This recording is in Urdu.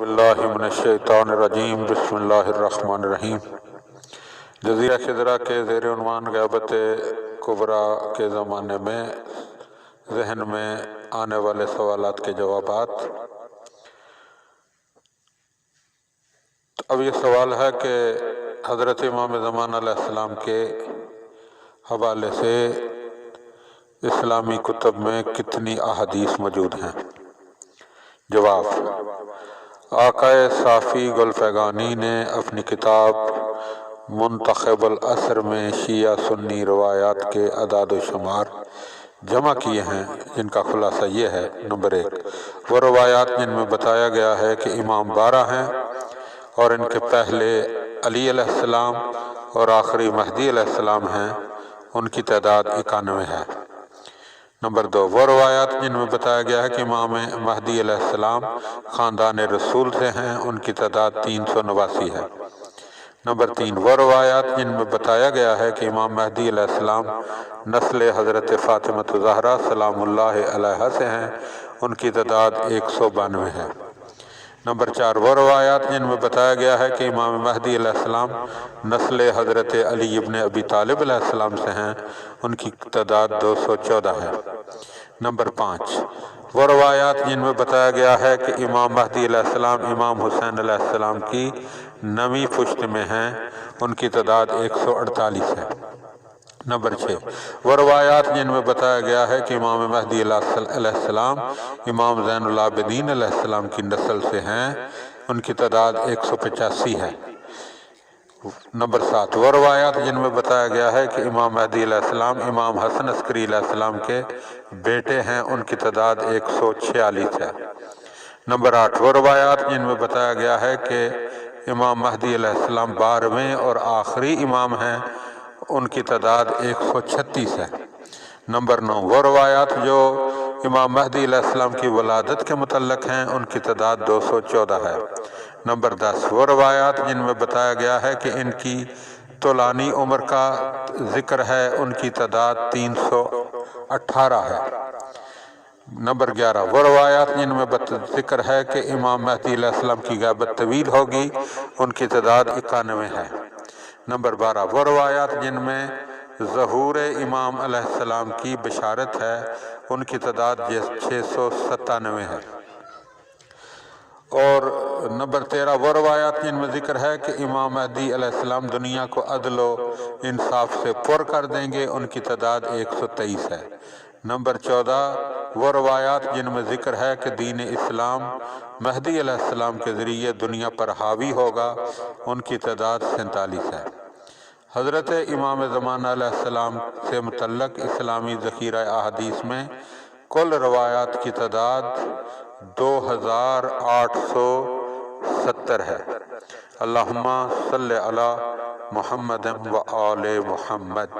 باللہ من الشیطان الرجیم بسم اللہ الرحمن الرحیم۔ جزیرہ خضرہ کے زیر عنوان غیبت کبریٰ کے زمانے میں ذہن میں آنے والے سوالات کے جوابات۔ اب یہ سوال ہے کہ حضرت امام زمان علیہ السلام کے حوالے سے اسلامی کتب میں کتنی احادیث موجود ہیں؟ جواب: آقا صافی گلفگانی نے اپنی کتاب منتخب العصر میں شیعہ سنی روایات کے اعداد و شمار جمع کیے ہیں، جن کا خلاصہ یہ ہے: نمبر 1، وہ روایات جن میں بتایا گیا ہے کہ امام 12 ہیں اور ان کے پہلے علی علیہ السلام اور آخری مہدی علیہ السلام ہیں، ان کی تعداد 91 ہے۔ نمبر 2، وہ روایات جن میں بتایا گیا ہے کہ امام مہدی علیہ السلام خاندان رسول سے ہیں، ان کی تعداد 389 ہے۔ نمبر 3، وہ روایات جن میں بتایا گیا ہے کہ امام مہدی علیہ السلام نسل حضرت فاطمہ الزہرا سلام اللہ علیہا سے ہیں، ان کی تعداد 192 ہے۔ نمبر 4، وہ روایات جن میں بتایا گیا ہے کہ امام مہدی علیہ السلام نسل حضرت علی ابن ابی طالب علیہ السلام سے ہیں، ان کی تعداد 214 ہے۔ نمبر 5، وہ روایات جن میں بتایا گیا ہے کہ امام مہدی علیہ السلام امام حسین علیہ السلام کی نویں پشت میں ہیں، ان کی تعداد 148 ہے۔ نمبر 6، وہ روایات جن میں بتایا گیا ہے کہ امام مہدی علیہ السلام امام زین العابدین علیہ السلام کی نسل سے ہیں، ان کی تعداد 185 ہے۔ نمبر 7، وہ روایات جن میں بتایا گیا ہے کہ امام مہدی علیہ السلام امام حسن عسکری علیہ السلام کے بیٹے ہیں، ان کی تعداد 146 ہے۔ نمبر 8، وہ روایات جن میں بتایا گیا ہے کہ امام مہدی علیہ السلام 12ویں اور آخری امام ہیں، ان کی تعداد 136 ہے۔ نمبر 9، وہ روایات جو امام مہدی علیہ السلام کی ولادت کے متعلق ہیں، ان کی تعداد 214 ہے۔ نمبر 10، وہ روایات جن میں بتایا گیا ہے کہ ان کی طولانی عمر کا ذکر ہے، ان کی تعداد 318 ہے۔ نمبر 11، وہ روایات جن میں ذکر ہے کہ امام مہدی علیہ السلام کی غیبت طویل ہوگی، ان کی تعداد 91 ہے۔ نمبر 12، وہ روایات جن میں ظہور امام علیہ السلام کی بشارت ہے، ان کی تعداد 697 ہے۔ اور نمبر 13، وہ روایات جن میں ذکر ہے کہ امام مہدی علیہ السلام دنیا کو عدل و انصاف سے پر کر دیں گے، ان کی تعداد 123 ہے۔ نمبر 14، وہ روایات جن میں ذکر ہے کہ دین اسلام مہدی علیہ السلام کے ذریعے دنیا پر حاوی ہوگا، ان کی تعداد 47 ہے۔ حضرت امام زمان علیہ السلام سے متعلق اسلامی ذخیرہ احادیث میں کل روایات کی تعداد 2870 ہے۔ اللہم صلی علی محمد و آل محمد۔